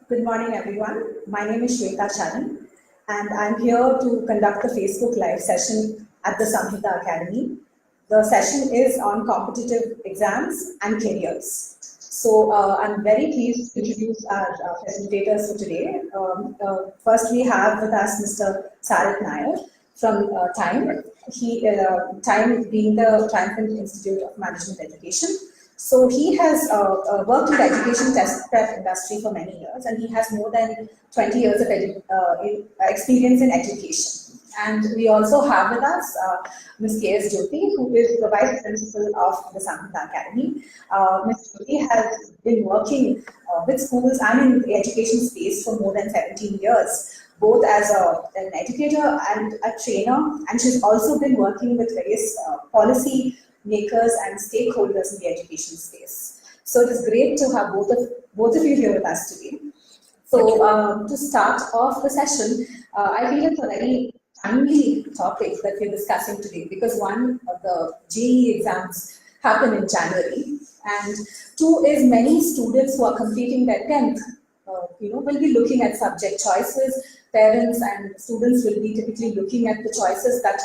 Good morning, everyone. My name is Shweta Charan, and I'm here to conduct the Facebook Live session at the Samhita Academy. The session is on competitive exams and careers. So I'm very pleased to introduce our facilitators for today. First, we have with us Mr. Sarit Nair from TIME. TIME being the Triumphant Institute of Management Education. So he has worked in the education test prep industry for many years, and he has more than 20 years of experience in education. And we also have with us Ms. K.S. Jyoti, who is the Vice Principal of the Samhita Academy. Ms. Jyoti has been working with schools and in the education space for more than 17 years, both as an educator and a trainer, and she's also been working with various policy makers and stakeholders in the education space. So it is great to have both of you here with us today. So to start off the session, I feel it's a very timely topic that we're discussing today, because one of the JEE exams happen in January, and two is many students who are completing their 10th will be looking at subject choices. Parents and students will be typically looking at the choices that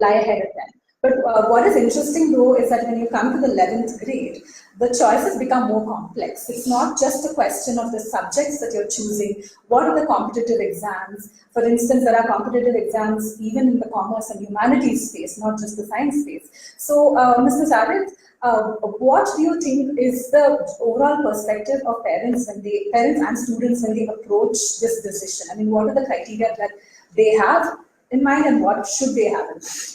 lie ahead of them. But what is interesting though is that when you come to the 11th grade, the choices become more complex. It's not just a question of the subjects that you're choosing. What are the competitive exams? For instance, there are competitive exams even in the commerce and humanities space, not just the science space. So, Mr. Sarit, what do you think is the overall perspective of parents and students when they approach this decision? I mean, what are the criteria that they have in mind, and what should they have in mind?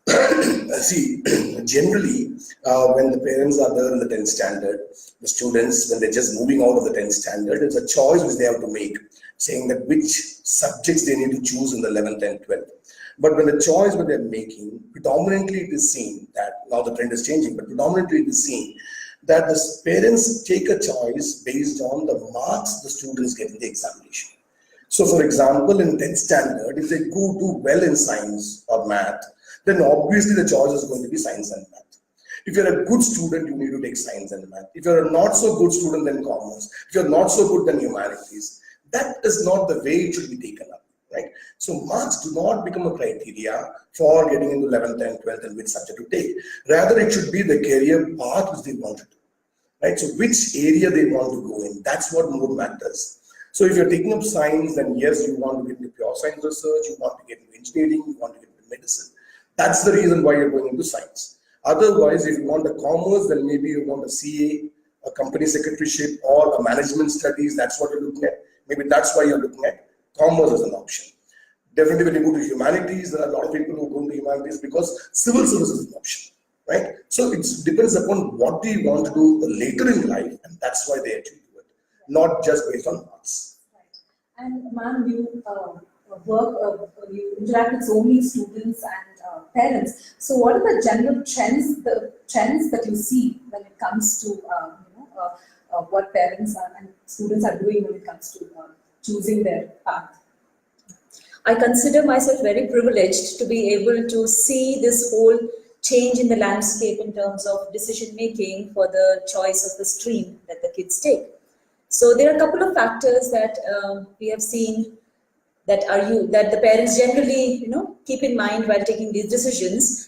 See, generally, when the parents are there in the 10th standard, the students, when they're just moving out of the 10th standard, it's a choice which they have to make, saying that which subjects they need to choose in the 11th and 12th. But when the choice that they're making, predominantly it is seen that, now the trend is changing, but predominantly it is seen that the parents take a choice based on the marks the students get in the examination. So, for example, in 10th standard, if they do well in science or math, then obviously the choice is going to be science and math. If you're a good student, you need to take science and math. If you're a not so good student, then commerce. If you're not so good, then humanities. That is not the way it should be taken up, right? So marks do not become a criteria for getting into 11th and 12th and which subject to take. Rather, it should be the career path which they want to do, right? So which area they want to go in, that's what more matters. So if you're taking up science, then yes, you want to get into pure science research, you want to get into engineering, you want to get into medicine. That's the reason why you're going into science. Otherwise, if you want a commerce, then maybe you want a CA, a company secretaryship, or a management studies. That's what you're looking at. Maybe that's why you're looking at commerce as an option. Definitely when you go to humanities, there are a lot of people who go into humanities because civil service is an option, right? So it depends upon what do you want to do later in life, and that's why they actually do it, not just based on marks. Right. And ma'am, you you interact with so many students and parents. So, what are the general trends that you see when it comes to what parents and students are doing when it comes to choosing their path? I consider myself very privileged to be able to see this whole change in the landscape in terms of decision making for the choice of the stream that the kids take. So there are a couple of factors that we have seen that the parents generally keep in mind while taking these decisions.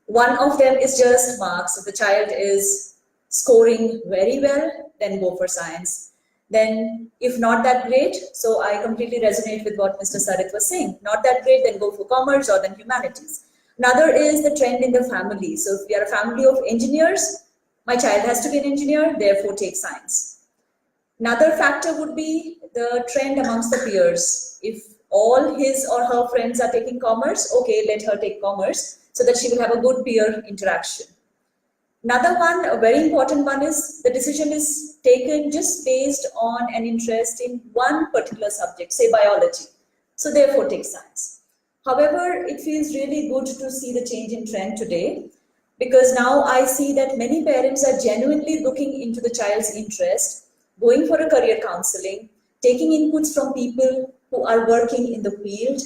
One of them is just marks. If the child is scoring very well, then go for science. Then if not that great, so I completely resonate with what Mr. Sarit was saying. Not that great, then go for commerce or then humanities. Another is the trend in the family. So if we are a family of engineers, my child has to be an engineer, therefore take science. Another factor would be the trend amongst the peers. If all his or her friends are taking commerce, okay, let her take commerce so that she will have a good peer interaction. Another one, a very important one, is the decision is taken just based on an interest in one particular subject, say biology. So therefore take science. However, it feels really good to see the change in trend today, because now I see that many parents are genuinely looking into the child's interest, going for a career counseling, taking inputs from people who are working in the field.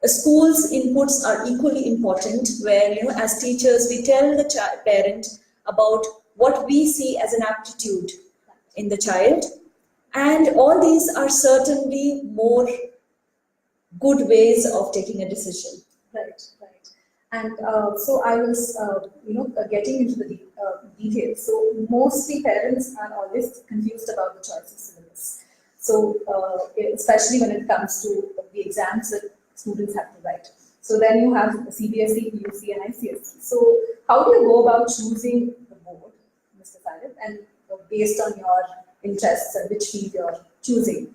School's inputs are equally important, where as teachers we tell the parent about what we see as an aptitude in the child, And all these are certainly more good ways of taking a decision. Right, right. And so I was, getting into the details. So mostly parents are always confused about the choice of syllabus. So especially when it comes to the exams that students have to write. So then you have CBSE, PUC, and ICSE. So how do you go about choosing the board, Mr. Sarif, and based on your interests and which field you're choosing?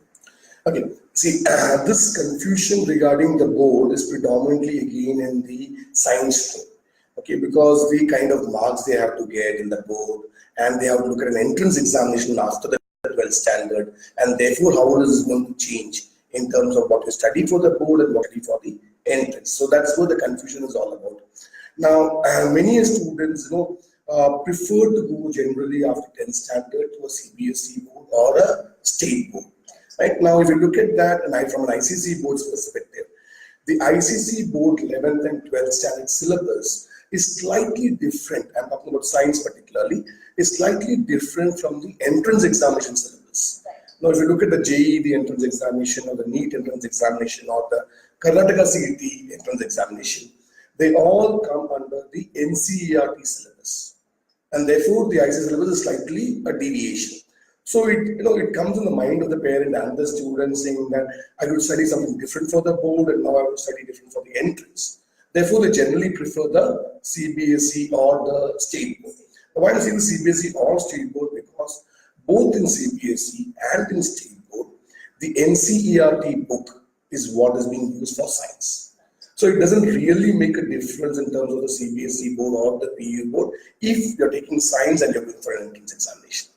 Okay, see, this confusion regarding the board is predominantly again in the science stream. Okay, because the kind of marks they have to get in the board, and they have to look at an entrance examination after the 12th standard, and therefore how it is going to change in terms of what you study for the board and what you study for the entrance. So that's what the confusion is all about. Now, many students, prefer to go generally after 10th standard to a CBSE board or a state board. Right now, if you look at that, and from an ICC board's perspective, the ICC board 11th and 12th standard syllabus is slightly different. I'm talking about science particularly, is slightly different from the entrance examination syllabus. Right. Now, if you look at the JEE, the entrance examination, or the NEET entrance examination, or the Karnataka CET entrance examination, they all come under the NCERT syllabus, and therefore the ICC syllabus is slightly a deviation. So it comes in the mind of the parent and the student saying that I would study something different for the board and now I would study different for the entrance. Therefore, they generally prefer the CBSE or the state board. Why do I say the CBSE or state board? Because both in CBSE and in state board, the NCERT book is what is being used for science. So it doesn't really make a difference in terms of the CBSE board or the PU board if you're taking science and you're going for an entrance examination.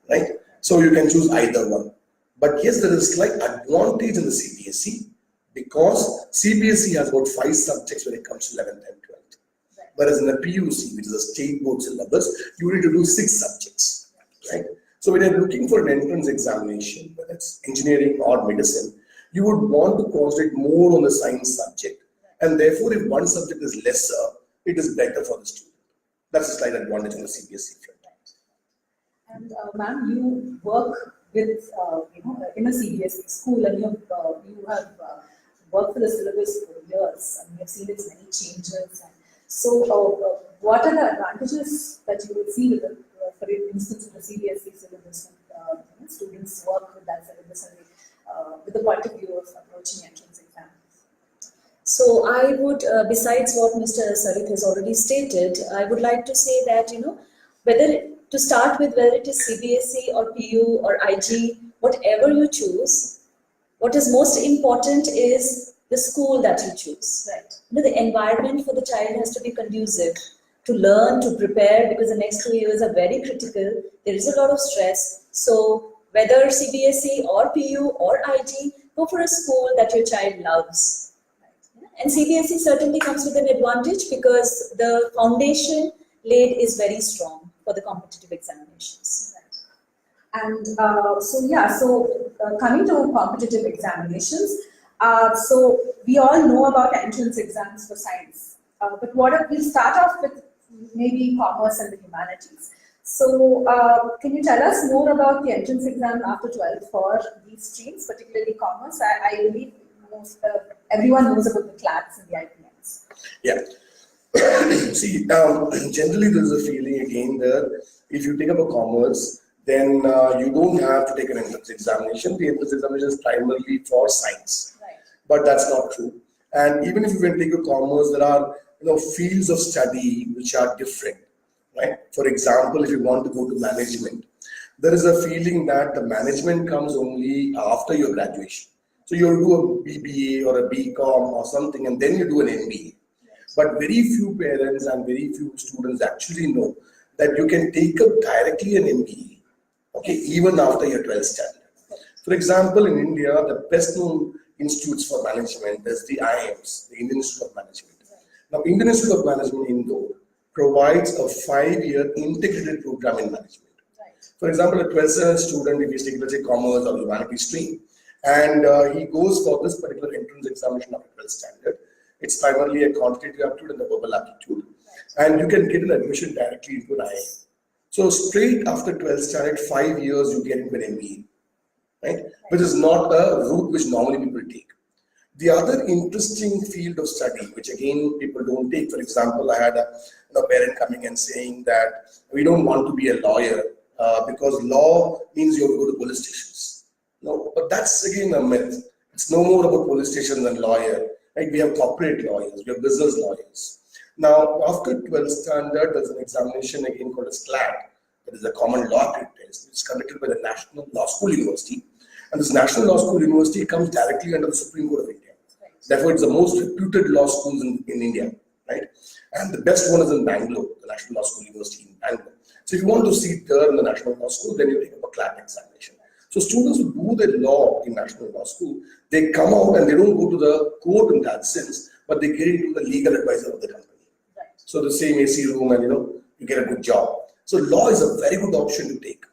Right? So you can choose either one. But yes, there is a slight advantage in the CBSE because CBSE has about 5 subjects when it comes to 11th and 12th. Right. Whereas in the PUC, which is a state board syllabus, you need to do 6 subjects. Right? So when you're looking for an entrance examination, whether it's engineering or medicine, you would want to concentrate more on the science subject. And therefore, if one subject is lesser, it is better for the student. That's a slight advantage on the CBSE front. And ma'am, you work with, in a CBSE school, and you have worked for the syllabus for years, and you have seen its many changes. And so, what are the advantages that you will see with for instance, with the CBSE syllabus, when students work with that syllabus and with the point of view of approaching entrance exams? So I would, besides what Mr. Sarif has already stated, I would like to say that, to start with, whether it is CBSE or PU or IG, whatever you choose, what is most important is the school that you choose. Right. The environment for the child has to be conducive to learn, to prepare, because the next 2 years are very critical. There is a lot of stress. So whether CBSE or PU or IG, go for a school that your child loves. And CBSE certainly comes with an advantage because the foundation laid is very strong for the competitive examinations. Right. And coming to competitive examinations, so we all know about entrance exams for science, but we'll start off with maybe commerce and the humanities. So can you tell us more about the entrance exam after 12th for these streams, particularly commerce? I believe everyone knows about the CLATs and the IPMs. Yeah. See, generally there is a feeling again that if you take up a commerce, then you don't have to take an entrance examination. The entrance examination is primarily for science. Right. But that's not true. And even if you can take a commerce, there are fields of study which are different. Right? For example, if you want to go to management, there is a feeling that the management comes only after your graduation. So you do a BBA or a BCom or something, and then you do an MBA. But very few parents and very few students actually know that you can take up directly an MBA, okay, even after your 12th standard. For example, in India, the best known institutes for management is the IIMs, the Indian Institute of Management. Now, Indian Institute of Management, Indore, provides a 5-year integrated program in management. For example, a 12th standard student, if he's taking, let's say, commerce or humanities stream, and he goes for this particular entrance examination after 12th standard, it's primarily a quantitative aptitude and a verbal aptitude. And you can get an admission directly into an IIM. So straight after 12th standard, 5 years, you get into an MBA. right? Which is not a route which normally people take. The other interesting field of study, which again people don't take, for example, I had a parent coming and saying that we don't want to be a lawyer because law means you have to go to police stations. No, but that's again a myth. It's no more about police station than lawyer. Right? We have corporate lawyers, we have business lawyers. Now, after 12th standard, there's an examination again called as CLAT, that is a common law test. It's conducted by the National Law School University. And this National Law School University comes directly under the Supreme Court of India. Therefore, it's the most reputed law schools in India, right? And the best one is in Bangalore, the National Law School University in Bangalore. So if you want to sit there in the National Law School, then you take up a CLAT examination. So students who do their law in National Law School, they come out and they don't go to the court in that sense, but they get into the legal advisor of the company. Right. So the same AC room and you get a good job. So law is a very good option to take.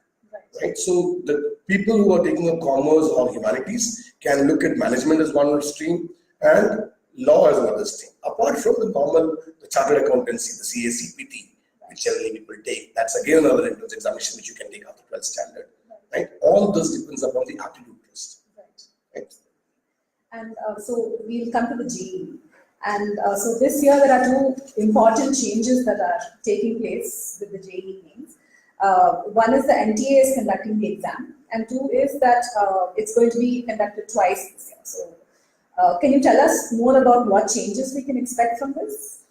Right. So the people who are taking up commerce or humanities can look at management as one stream and law as another stream. Apart from the chartered accountancy, the CACPT, which generally people take, that's again another entrance examination which you can take after 12th standard. Right? All this depends upon the aptitude test. Right. And so we'll come to the JEE. And so this year there are two important changes that are taking place with the JEE names. One is the NTA is conducting the exam, and two is that it's going to be conducted twice this year. So can you tell us more about what changes we can expect from this?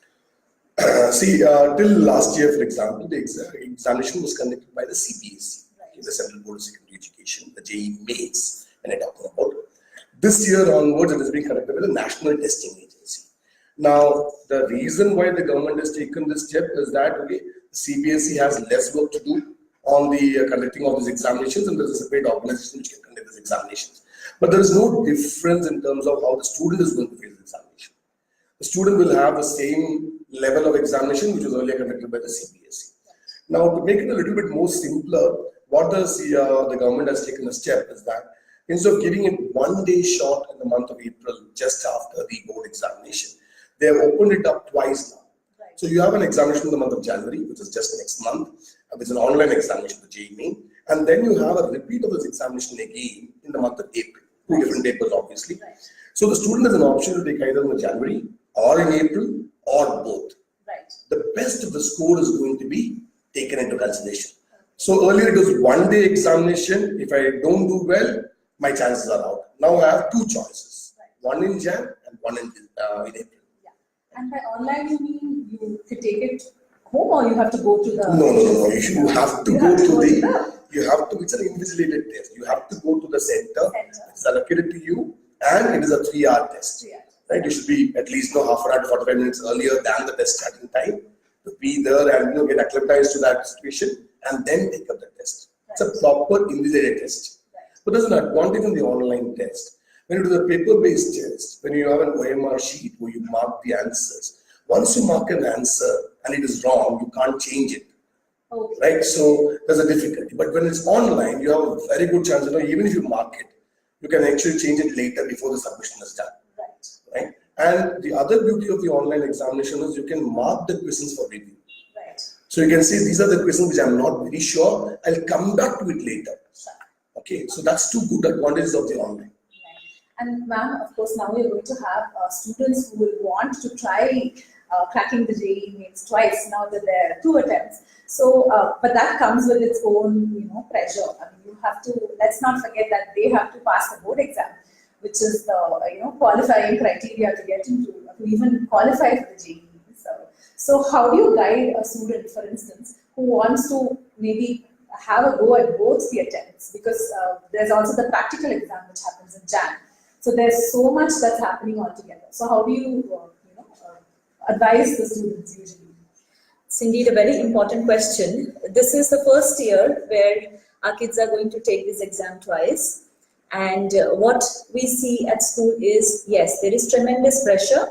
Till last year, for example, the examination was conducted by the CBSE, the Central Board of Secondary Education, the JEE Mains, when I talk about. This year onwards, it is being conducted by the National Testing Agency. Now, the reason why the government has taken this step is that the CBSE has less work to do on the conducting of these examinations, and there is a separate organization which can conduct these examinations. But there is no difference in terms of how the student is going to face the examination. The student will have the same level of examination which was earlier conducted by the CBSE. Now, to make it a little bit more simpler, what the government has taken a step is that instead of giving it 1 day short in the month of April, just after the board examination, they have opened it up twice now. Right. So you have an examination in the month of January, which is just next month, which is an online examination, the JEE Main, and then you have a repeat of this examination again in the month of April. Two different papers, obviously. Right. So the student has an option to take either in January or in April or both. Right. The best of the score is going to be taken into consideration. So earlier it was 1 day examination. If I don't do well, my chances are out. Now I have two choices, one in Jan and one in April. Yeah. And by online, you mean you could take it home or you have to go to the... No. You have to go to it's an invigilated test. You have to go to the center. It's allocated to you and it is a 3-hour test. Right? You should be at least half an hour to 45 minutes earlier than the test starting time to be there and get acclimatized to that situation and then take up the test. It's a proper invigilated test. But there's an advantage in the online test. When you do the paper-based test, when you have an OMR sheet where you mark the answers, once you mark an answer and it is wrong, you can't change it. Okay. Right? So there's a difficulty. But when it's online, you have a very good chance, even if you mark it, you can actually change it later before the submission is done. Right? And the other beauty of the online examination is you can mark the questions for review. Right. So you can say these are the questions which I'm not very sure. I'll come back to it later. Okay, so that's two good advantages of the online. And ma'am, of course, now we're going to have students who will want to try cracking the JEE Mains twice now that there are 2 attempts. So, but that comes with its own, pressure. I mean, you have to, let's not forget that they have to pass the board exam, which is the, qualifying criteria to get into, to even qualify for the JEE. So how do you guide a student, for instance, who wants to maybe have a go at both the attempts, because there's also the practical exam which happens in Jan. So there's so much that's happening altogether. So how do you, advise the students usually? It's indeed a very important question. This is the first year where our kids are going to take this exam twice. And what we see at school is, yes, there is tremendous pressure.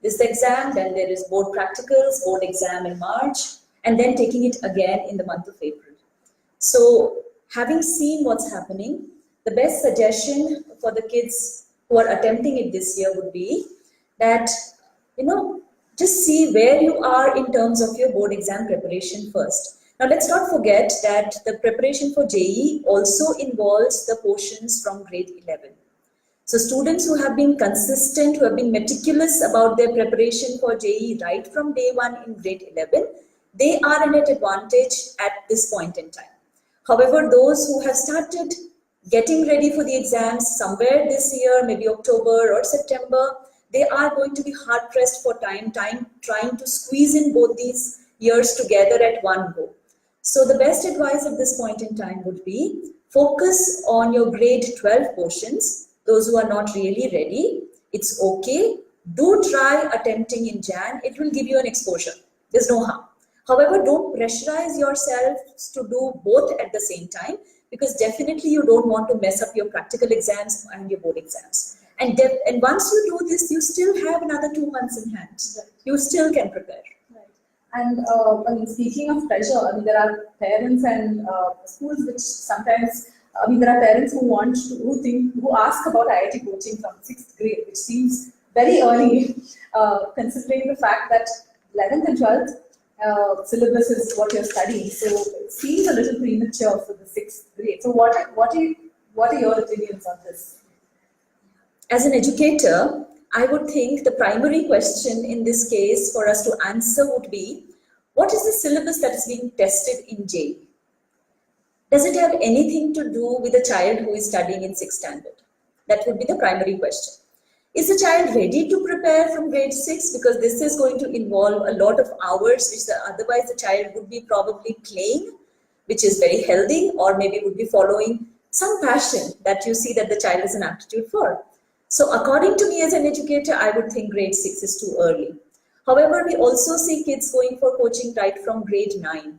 This exam, then there is board practicals, board exam in March, and then taking it again in the month of April. So having seen what's happening, the best suggestion for the kids who are attempting it this year would be that, just see where you are in terms of your board exam preparation first. Now, let's not forget that the preparation for JEE also involves the portions from grade 11. So students who have been consistent, who have been meticulous about their preparation for JEE right from day one in grade 11, they are at an advantage at this point in time. However, those who have started getting ready for the exams somewhere this year, maybe October or September, they are going to be hard pressed for time trying to squeeze in both these years together at one go. So the best advice at this point in time would be focus on your grade 12 portions. Those who are not really ready, it's okay. Do try attempting in Jan. It will give you an exposure. There's no harm. However, don't pressurize yourself to do both at the same time, because definitely you don't want to mess up your practical exams and your board exams. And once you do this, you still have another 2 months in hand. Right. You still can prepare. Right. And I mean, speaking of pressure, I mean, there are parents and schools which sometimes, I mean, there are parents who who ask about IIT coaching from 6th grade, which seems very early, considering the fact that 11th and 12th syllabus is what you're studying. So it seems a little premature for the 6th grade. So what are your opinions on this? As an educator, I would think the primary question in this case for us to answer would be, what is the syllabus that is being tested in JEE? Does it have anything to do with a child who is studying in 6th standard? That would be the primary question. Is the child ready to prepare from grade 6? Because this is going to involve a lot of hours, which otherwise the child would be probably playing, which is very healthy, or maybe would be following some passion that you see that the child has an aptitude for. So according to me as an educator, I would think grade 6 is too early. However, we also see kids going for coaching right from grade 9.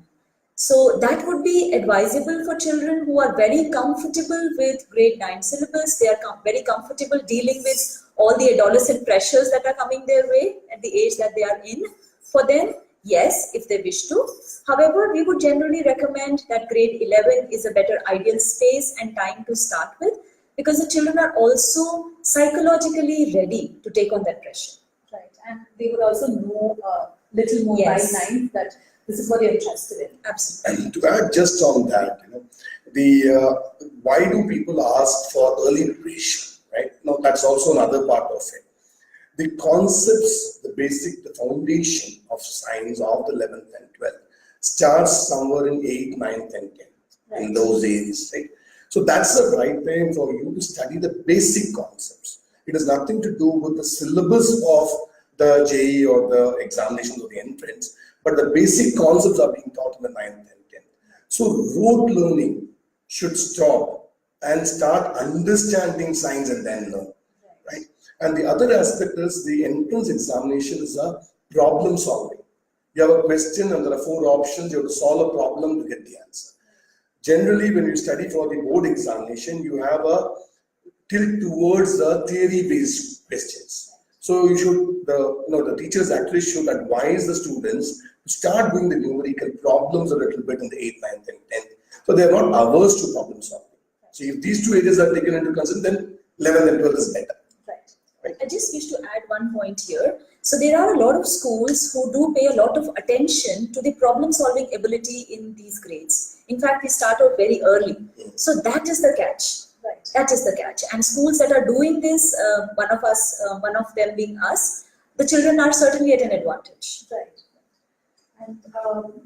So that would be advisable for children who are very comfortable with grade 9 syllabus. They are very comfortable dealing with all the adolescent pressures that are coming their way at the age that they are in. For them, yes, if they wish to. However, we would generally recommend that grade 11 is a better ideal space and time to start with, because the children are also psychologically ready to take on that pressure. Right, and they would also know little more by 9th that this is what they're interested in. Absolutely. And to add just on that, why do people ask for early preparation, right? Now that's also another part of it. The concepts, the basic, the foundation of science of the 11th and 12th starts somewhere in 8th, 9th and 10th, right, in those areas, right? So that's the right time for you to study the basic concepts. It has nothing to do with the syllabus of the JEE or the examinations or the entrance, but the basic concepts are being taught in the 9th and 10th. So rote learning should stop and start understanding science and then learn, right? And the other aspect is the entrance examination is a problem solving. You have a question and there are 4 options, you have to solve a problem to get the answer. Generally, when you study for the board examination, you have a tilt towards the theory-based questions. So you should, the teachers actually should advise the students to start doing the numerical problems a little bit in the 8th, 9th and 10th. So they are not averse to problem solving. So if these 2 areas are taken into consideration, then 11th and 12th is better. Right. I just wish to add one point here. So there are a lot of schools who do pay a lot of attention to the problem solving ability in these grades. In fact, we start out very early. So that is the catch. Right. That is the catch. And schools that are doing this, one of them being us, the children are certainly at an advantage. Right. And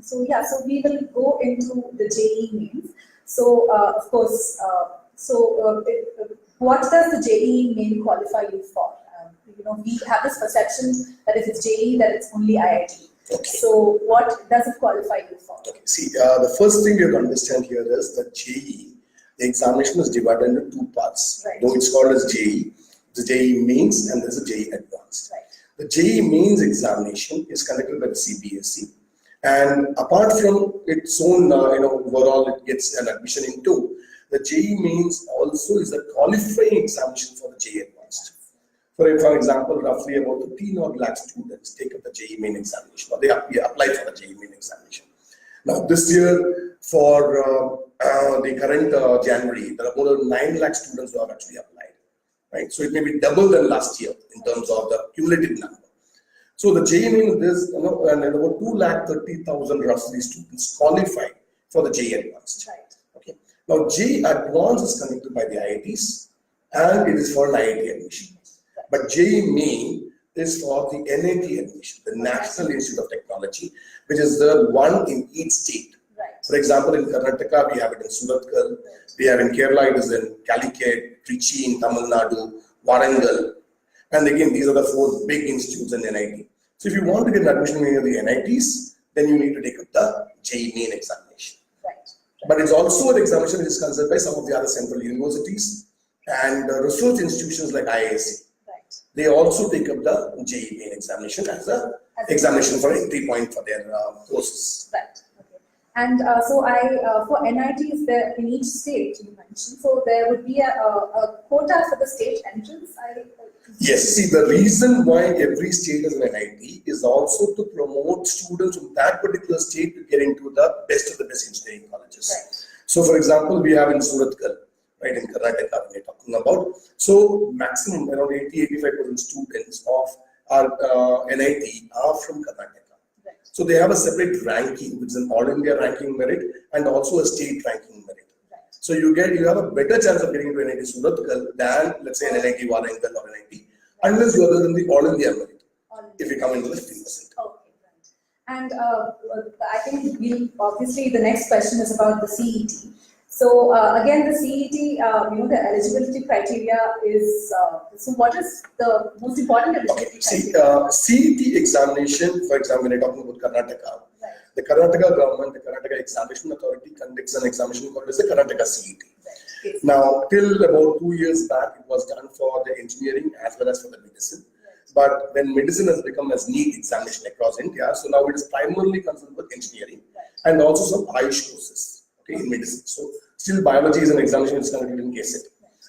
so we will go into the JEE mains. So of course, what does the JEE main qualify you for? We have this perception that if it's JEE, that it's only IIT. Okay. So what does it qualify you for? Okay. See, the first thing you have to understand here is that JEE, the examination is divided into 2 parts. Right. Though it's called as JEE, the JEE mains and there's a JEE advanced. Right. The JEE mains examination is conducted by the CBSE, and apart from its own, overall it gets an admission into, the JEE mains also is a qualifying examination for the JEE advanced. For example, roughly about 15 odd lakh students take up the JEE main examination, or they apply for the JEE main examination. Now this year, for the current January, there are more than 9 lakh students who have actually applied, right? So it may be double than last year in terms of the cumulative number. So the JEE means this, and about 230,000 roughly students qualify for the JEE Advanced. Right. Okay. Now JEE Advanced is conducted by the IITs and it is for an IIT admission. But JEE Main is for the NIT admission, the National Institute of Technology, which is the one in each state. Right. For example, in Karnataka, we have it in Surathkal, we have in Kerala, it is in Calicut, Trichy in Tamil Nadu, Warangal. And again, these are the 4 big institutes in NIT. So if you want to get an admission in any of the NITs, then you need to take up the JEE Main examination. Right. But it's also an examination which is considered by some of the other central universities and research institutions like IISc. Right. They also take up the JEE Main examination as a examination for entry point for their courses. Right. Okay. And so for NITs there in each state you mentioned, so there would be a quota for the state entrance. Yes, see, the reason why every state is an NIT is also to promote students from that particular state to get into the best of the best engineering colleges. Right. So, for example, we have in Surathkal, right, in Karnataka, we're talking about. So, maximum around 80-85% students of our NIT are from Karnataka. Right. So, they have a separate ranking, which is an all India ranking merit and also a state ranking merit. So you have a better chance of getting into NIT Surathkal than, let's say, an NIT Warangal or NIT, unless you are in the All India merit, if you come into the 15%. Okay, right. And I think obviously the next question is about the CET. So again, the CET, the eligibility criteria is, so what is the most important eligibility criteria? CET examination, for example, when you're talking about Karnataka, Right. the Karnataka government, the Karnataka Examination Authority conducts an examination called as the Karnataka CET. Right. Now, till about 2 years back, it was done for the engineering as well as for the medicine. Right. But when medicine has become as NEET examination across India, so now it is primarily concerned with engineering and also some Ayush courses, okay, in medicine. So still biology is an examination which is conducted in KSET,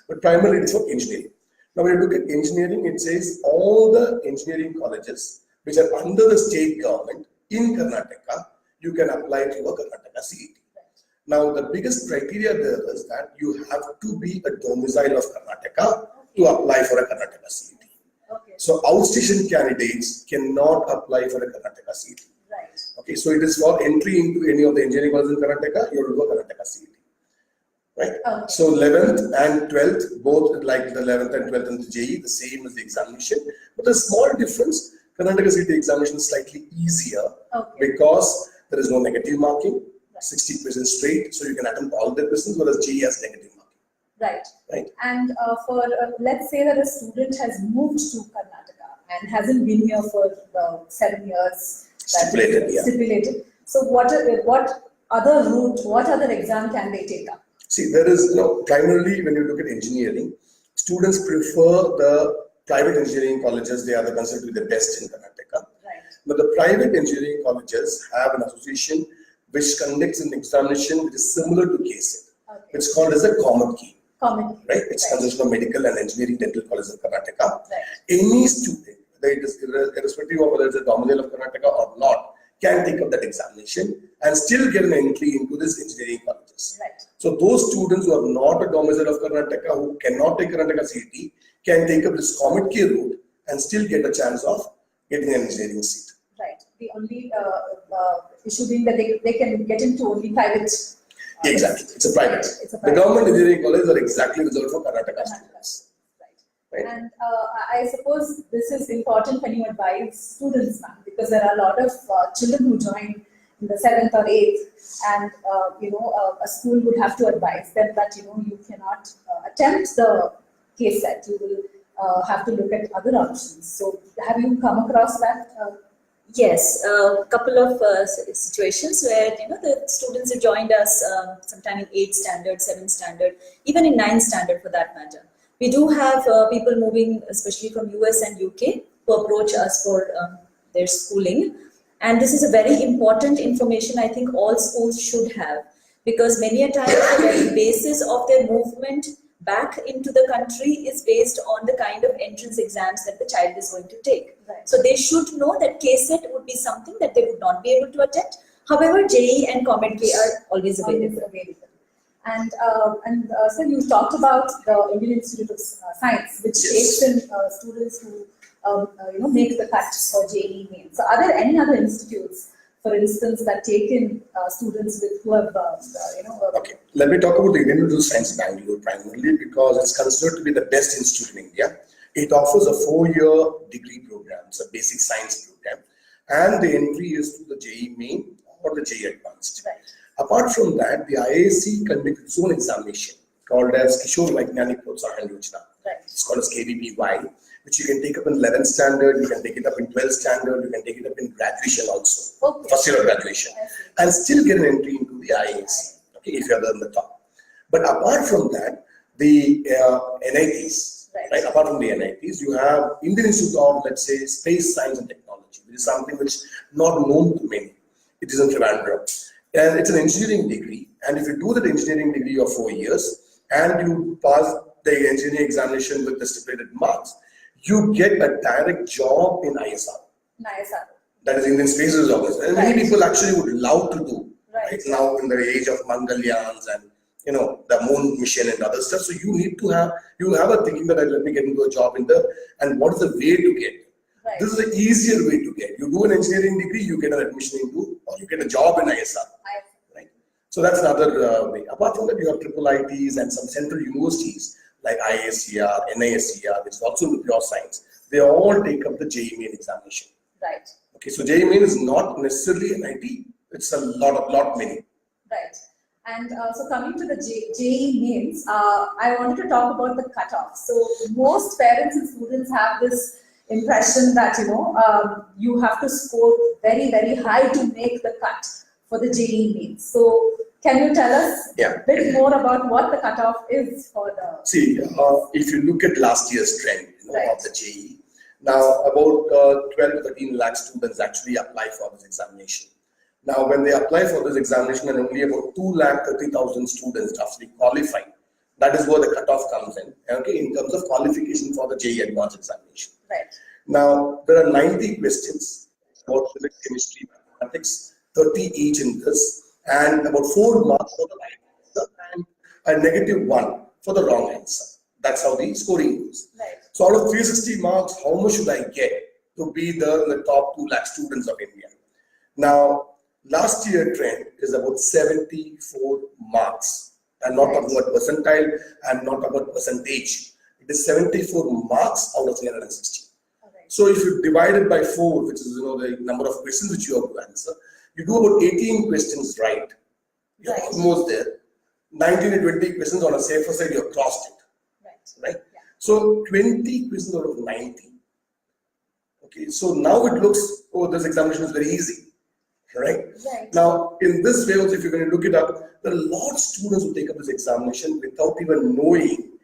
but primarily it is for engineering. Now, when you look at engineering, it says all the engineering colleges which are under the state government in Karnataka, you can apply to a Karnataka CET. Now, the biggest criteria there is that you have to be a domicile of Karnataka to apply for a Karnataka CET. Okay. So, outstation candidates cannot apply for a Karnataka CET. Right. Okay, so it is for entry into any of the engineering colleges in Karnataka, you will do a Karnataka CET. Right? Okay. So 11th and 12th, both like the 11th and 12th in the JEE, the same as the examination. But the small difference, Karnataka CET examination is slightly easier because there is no negative marking, 60% straight, so you can attempt all the questions, whereas JEE has negative marking. Right. Right. And for let's say that a student has moved to Karnataka and hasn't been here for 7 years. Stipulated, yeah. Stipulated. So what other route, what other exam can they take up? See, there is, primarily when you look at engineering, students prefer the private engineering colleges. They are considered to be the best in Karnataka. Right. But the private engineering colleges have an association which conducts an examination which is similar to KSET. Okay. It's called as a Common Key. Common. Right? It's consisted of medical and engineering dental colleges of Karnataka. Right. Any student, irrespective of whether it's a domicile of Karnataka or not, can take up that examination and still get an entry into this engineering colleges. Right. So those students who are not a domicile of Karnataka, who cannot take Karnataka CET, can take up this Comet K route and still get a chance of getting an engineering seat. Right. The only issue being that they can get into only private. Exactly. It's a private. It's a The private. government engineering colleges are exactly reserved for Karnataka students. Right. Right. And I suppose this is important when you advise students now, because there are a lot of children who join in the 7th or 8th, and a school would have to advise them that you cannot attempt the KSET. You will have to look at other options. So have you come across that? Yes, a couple of situations where the students have joined us sometime in 8th standard, 7th standard, even in 9th standard for that matter. We do have people moving, especially from US and UK, who approach us for their schooling. And this is a very important information I think all schools should have, because many a time the very basis of their movement back into the country is based on the kind of entrance exams that the child is going to take. Right. So they should know that KSET would be something that they would not be able to attempt. However, JEE and Comet K are always available. And so you talked about the Indian Institute of Science, which Yes. takes in students who make the cut for JEE mains. So are there any other institutes, for instance, that take in students with who have, Okay, let me talk about the Indian Institute of Science Bangalore primarily because it's considered to be the best institute in India. It offers a 4-year degree program, it's a basic science program, and the entry is to the JEE Main or the JEE Advanced. Right. Apart from that, the IISc conducts its own examination called as Kishore Vaijnani Protsahan Yojana. Right. It's called as KVPY, which you can take up in 11th standard, you can take it up in 12th standard, you can take it up in graduation also, Okay. first year of graduation, I see. and still get an entry into the IISc, okay, if you are there on the top. But apart from that, the NITs, right? Apart from the NITs, you have Indian Institute of, let's say, Space Science and Technology, which is something which is not known to many. It is in Trivandrum. And it's an engineering degree. And if you do that engineering degree of 4 years and you pass the engineering examination with the stipulated marks, you get a direct job in ISR. Nice. That is Indian Space Research. And Right. many people actually would love to do. Right. Now in the age of Mangalyans and the moon mission and other stuff. So you need to have a thinking that let me get into a job in the, and what is the way to get? Right. This is the easier way to get. You do an engineering degree, you get an admission into, or you get a job in ISR. Right. So that's another way. Apart from that, you have triple ITs and some central universities like IISER, NISER, which is also in the pure science. They all take up the JEE Main examination. Right. Okay, so JEE Main is not necessarily an IT. It's a lot many. Right. And so coming to the JEE mains, I wanted to talk about the cutoff. So most parents and students have this impression that you have to score very high to make the cut for the JEE mains. So can you tell us a bit more about what the cutoff is for the? See, if you look at last year's trend Right. of the JEE, now about 12 to 13 lakh students actually apply for this examination. Now, when they apply for this examination, and only about 2,30,000 students actually qualify, that is where the cutoff comes in, okay, in terms of qualification for the JEE Advanced examination. Right. Now, there are 90 questions about physics, chemistry, mathematics, 30 each in this, and about 4 marks for the right answer, and a -1 for the wrong answer. That's how the scoring goes. Right. So, out of 360 marks, how much should I get to be there in the top 2 lakh students of India? Now, last year trend is about 74 marks. I'm not talking about percentile, I'm not talking about percentage. It is 74 marks out of 360. Right. So if you divide it by 4, which is the number of questions which you have to answer, you do about 18 questions right. You're Right. almost there. 19 to 20 questions on a safer side, you've crossed it. Right? Yeah. So 20 questions out of 90. Okay, so now it looks, oh, this examination is very easy. Right? Right. Now, in this way, also, if you're going to look it up, there are a lot of students who take up this examination without even knowing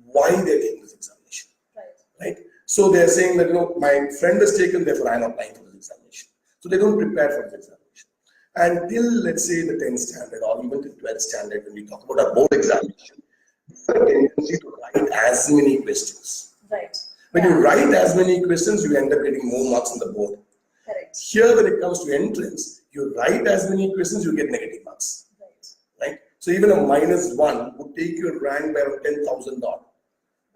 why they're taking this examination. Right? So they're saying that, my friend has taken, therefore I'm applying for this examination. So they don't prepare for this examination. Until, let's say, the 10th standard or even the 12th standard, when we talk about a board examination, there's a tendency to write as many questions. Right. When you write as many questions, you end up getting more marks on the board. Correct. Here, when it comes to entrance, you write as many questions, you get negative marks. Right? So even a -1 would take your rank by around 10,000 odd.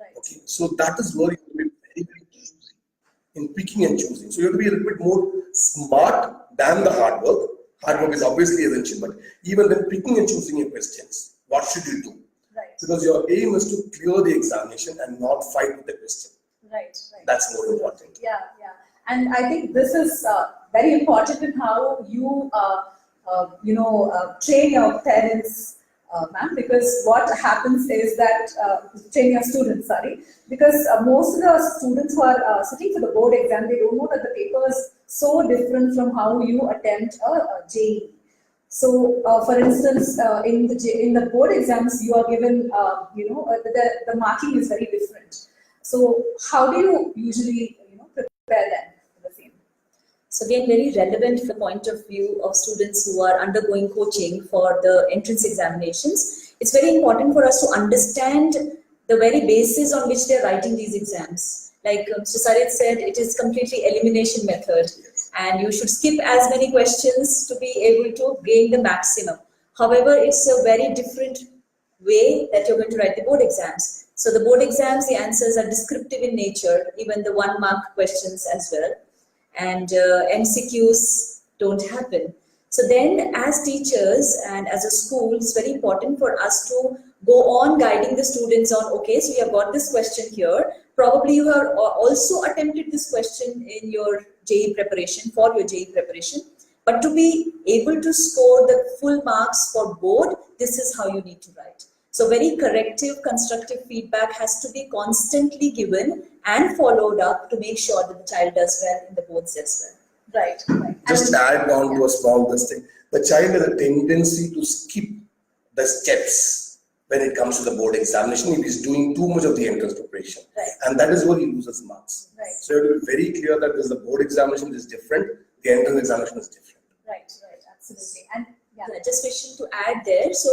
Right. Okay, so that is where you have to be very choosy in picking and choosing. So you have to be a little bit more smart than the hard work. Hard work is obviously essential, but even then picking and choosing your questions, what should you do? Right. Because your aim is to clear the examination and not fight with the question. Right. That's more important. Yeah. And I think this is very important in how you, train your parents, ma'am, because what happens is that, train your students, because most of the students who are sitting for the board exam, they don't know that the paper is so different from how you attempt a JEE. So, for instance, in the board exams, you are given, the marking is very different. So, how do you usually, prepare them for the same? So again, very relevant from the point of view of students who are undergoing coaching for the entrance examinations. It's very important for us to understand the very basis on which they're writing these exams. Like Mr. Sarit said, it is completely elimination method, and you should skip as many questions to be able to gain the maximum. However, it's a very different way that you're going to write the board exams. So the board exams, the answers are descriptive in nature, even the 1 mark questions as well. And MCQs don't happen. So then as teachers and as a school, it's very important for us to go on guiding the students on, okay, so you have got this question here. Probably you have also attempted this question in your JEE preparation, for your JEE preparation. But to be able to score the full marks for board, this is how you need to write. So very corrective, constructive feedback has to be constantly given and followed up to make sure that the child does well in the boards as well. Right, right. Just add on to a small this thing. The child has a tendency to skip the steps when it comes to the board examination if he's doing too much of the entrance preparation. Right. And that is where he loses marks. Right. So you have to be very clear that the board examination is different, the entrance examination is different. Right, right, absolutely. And yeah. Just wishing to add there. So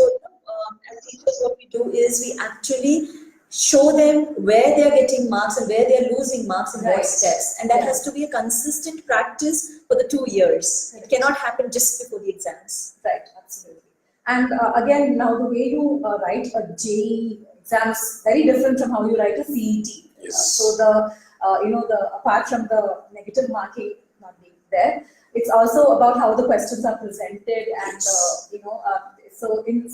as teachers, what we do is we actually show them where they are getting marks and where they are losing marks in what Right. steps. And that has to be a consistent practice for the 2 years. It cannot happen just before the exams. Right, absolutely. And again, now the way you write a JEE exam is very different from how you write a CET. Yes. So apart from the negative marking not being there, it's also about how the questions are presented and Yes. so in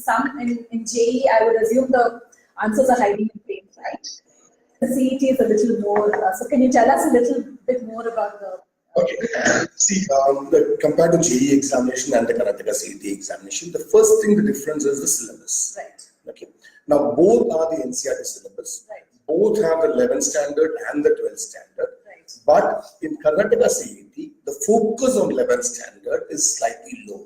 JEE, I would assume the answers are hiding in plain sight. The CET is a little more. So can you tell us a little bit more about the? Okay. See, compared to JEE examination and the Karnataka CET examination, the first thing, the difference is the syllabus. Right. Okay. Now, both are the NCERT syllabus. Right. Both have the 11th standard and the 12th standard. Right. But in Karnataka CET, the focus on 11th standard is slightly lower.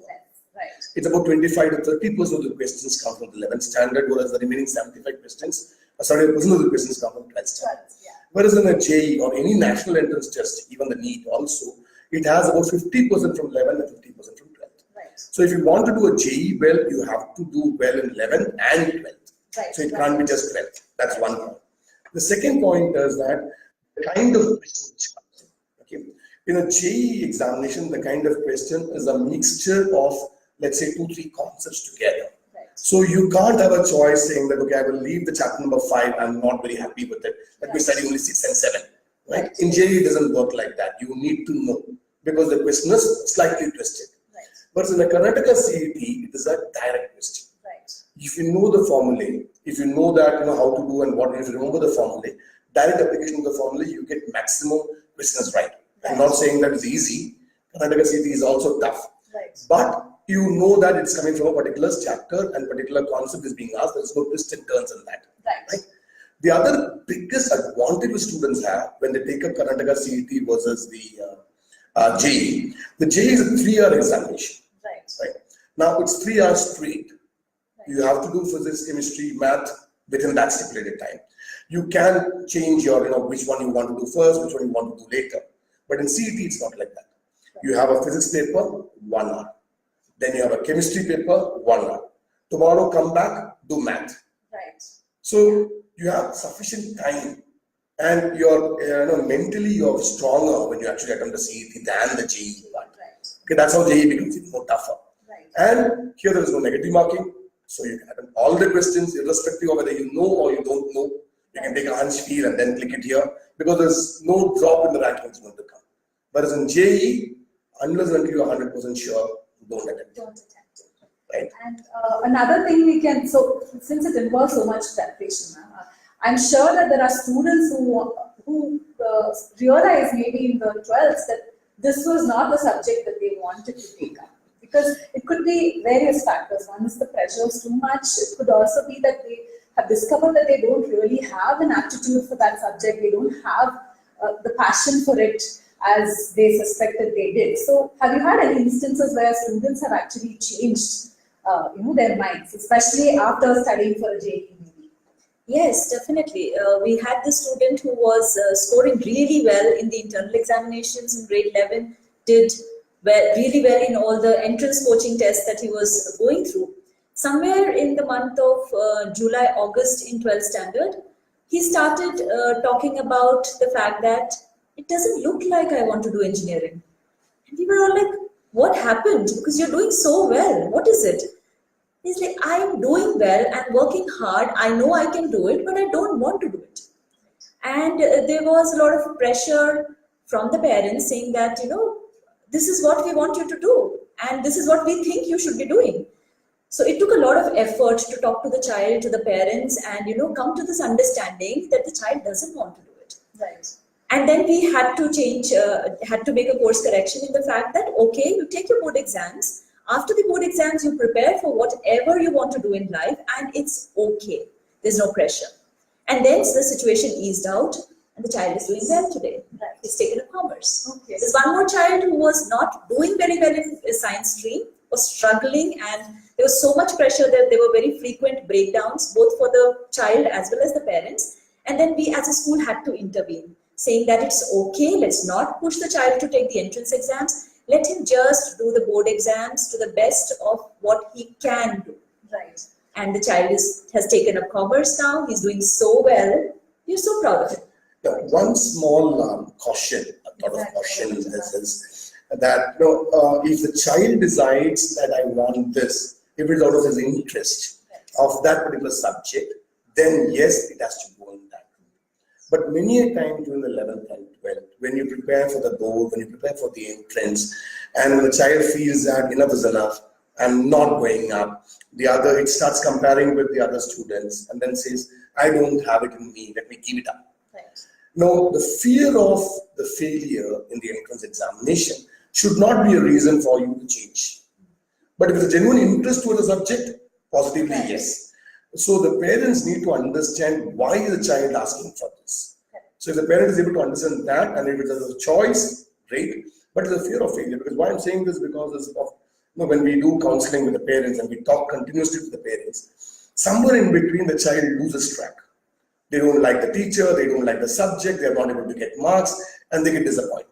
Right. It's about 25 to 30% of the questions come from the 11th standard, whereas the remaining 75% of the questions come from 12th standard. Right. Yeah. Whereas in a JEE or any national entrance test, even the NEET also, it has about 50% from 11 and 50% from 12th. Right. So if you want to do a JEE well, you have to do well in 11th and 12th. Right. So it can't be just 12th. That's one point. The second point is that the kind of questions, okay, in a JEE examination, the kind of question is a mixture of, let's say, 2-3 concepts together. Right. So you can't have a choice saying that, okay, I will leave the chapter number 5, I'm not very happy with it. Let me study only 6 and 7. Right? Right. In JEE, it doesn't work like that. You need to know because the question is slightly twisted. Right. But in a Karnataka CET, it is a direct question. Right. If you know the formulae, if you know that, how to do and what, if you remember the formulae, direct application of the formulae, you get maximum questions right. I'm not saying that it's easy. Karnataka CET is also tough. Right. But you know that it's coming from a particular chapter and particular concept is being asked. There's no twists and turns in that. Right. The other biggest advantage students have when they take a Karnataka CET versus the JEE, the JEE is a 3-year examination. Right. Now it's 3 hours straight. Right. You have to do physics, chemistry, math within that stipulated time. You can change your, which one you want to do first, which one you want to do later. But in CET, it's not like that. You have a physics paper, 1 hour. Then you have a chemistry paper, 1 hour. Tomorrow, come back, do math. Right. So you have sufficient time, and you're mentally you're stronger when you actually attempt the CET than the JEE part. Right. Okay, that's how JEE becomes even more tougher. Right. And here there is no negative marking, so you can attempt all the questions irrespective of whether you know or you don't know. You can take a hunch feel and then click it here because there's no drop in the rankings going to come. Whereas in JEE, unless and until you're 100% sure, don't attempt. Don't attempt it. Right? And another thing we can, so since it involves so much preparation, I'm sure that there are students who realize maybe in the 12th that this was not the subject that they wanted to take up. Because it could be various factors. One is the pressure is too much. It could also be that they have discovered that they don't really have an aptitude for that subject. They don't have the passion for it as they suspected they did. So have you had any instances where students have actually changed their minds, especially after studying for a JEE? Yes, definitely. We had the student who was scoring really well in the internal examinations in grade 11, did really well in all the entrance coaching tests that he was going through. Somewhere in the month of July, August in 12th standard, he started talking about the fact that it doesn't look like I want to do engineering. And we were all like, what happened? Because you're doing so well. What is it? He's like, I'm doing well, I'm working hard, I know I can do it, but I don't want to do it. And there was a lot of pressure from the parents saying that, this is what we want you to do, and this is what we think you should be doing. So it took a lot of effort to talk to the child, to the parents, and come to this understanding that the child doesn't want to do it. Right. And then we had to change, had to make a course correction in the fact that, okay, you take your board exams. After the board exams, you prepare for whatever you want to do in life, and it's okay. There's no pressure. And then the situation eased out, and the child is doing well today. Right. He's taken up commerce. Okay. There's one more child who was not doing very well in the science stream, was struggling, and there was so much pressure that there were very frequent breakdowns, both for the child as well as the parents. And then we as a school had to intervene, saying that it's okay, let's not push the child to take the entrance exams. Let him just do the board exams to the best of what he can do. Right. And the child has taken up commerce now. He's doing so well. We're so proud of him. Now, one small caution, a lot of caution in this is that if the child decides that I want this, if it's out of his interest of that particular subject, then yes, it has to go in that route. But many a time during the 11th and 12th, when you prepare for the board, when you prepare for the entrance, and when the child feels that enough is enough, I'm not going up, it starts comparing with the other students and then says, I don't have it in me, let me give it up. Right. Now, the fear of the failure in the entrance examination should not be a reason for you to change. But if it's a genuine interest toward the subject, positively, yes. So the parents need to understand why is the child asking for this. So if the parent is able to understand that, and if it is a choice, great. But it's a fear of failure. Because why I'm saying this, because of, when we do counseling with the parents and we talk continuously with the parents, somewhere in between the child loses track. They don't like the teacher, they don't like the subject, they are not able to get marks, and they get disappointed.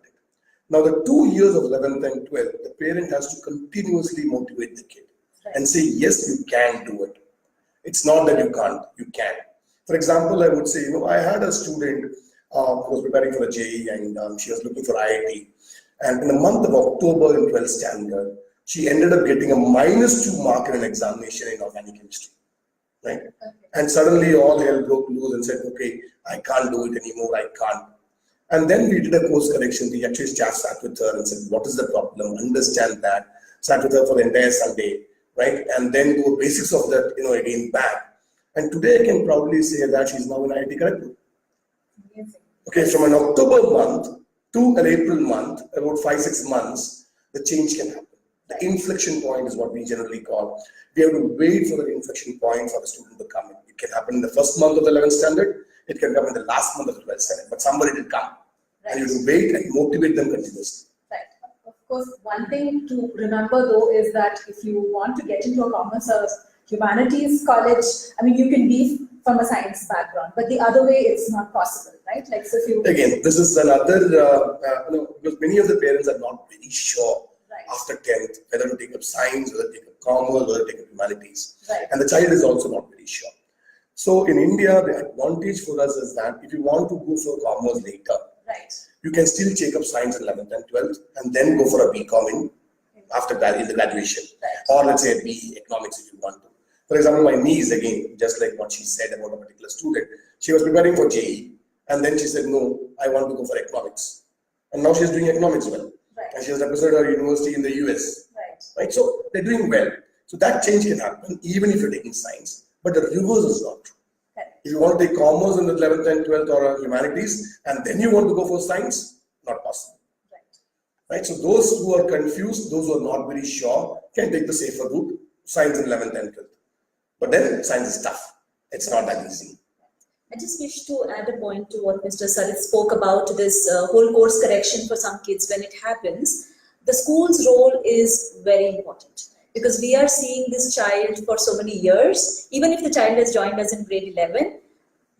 Now, the 2 years of 11th and 12th, the parent has to continuously motivate the kid and say, yes, you can do it. It's not that you can't, you can. For example, I would say, I had a student who was preparing for a JEE and she was looking for IIT. And in the month of October in 12th standard, she ended up getting a -2 mark in an examination in organic chemistry. Right? Okay. And suddenly all hell broke loose and said, okay, I can't do it anymore, I can't. And then we did a course correction. We actually just sat with her and said, what is the problem? Understand that. Sat with her for the entire Sunday, right? And then do a basics of that, again back. And today I can proudly say that she's now in IIT Kharagpur. Okay, from an October month to an April month, about 5-6 months, the change can happen. The inflection point is what we generally call. We have to wait for the inflection point for the student to come in. It can happen in the first month of the 11th standard. It can come in the last month of the 12th standard. But somebody will come. Right. And you have to wait and motivate them continuously. Right. Of course, one thing to remember though is that if you want to get into a commerce or humanities college, you can be from a science background, but the other way it's not possible, right? Like, so if you... Again, this is another, because many of the parents are not very sure after 10th whether to take up science, whether to take up commerce, whether to take up humanities. Right. And the child is also not very sure. So in India, the advantage for us is that if you want to go for commerce later, right, you can still take up science in 11th and 12th and then go for a BCom after that in the graduation. Right. Or let's say a BE economics if you want to. For example, my niece, again, just like what she said about a particular student, she was preparing for JEE and then she said, no, I want to go for economics. And now she's doing economics well. Right. And she has represented her university in the US. Right. So they're doing well. So that change can happen even if you're taking science. But the reverse is not true. Okay. If you want to take commerce in the 11th and 12th or humanities and then you want to go for science, not possible. Right. So those who are confused, those who are not very sure, can take the safer route, science in 11th and 12th. But then science is tough. It's not that easy. I just wish to add a point to what Mr. Sarit spoke about, this whole course correction for some kids when it happens. The school's role is very important because we are seeing this child for so many years. Even if the child has joined us in grade 11,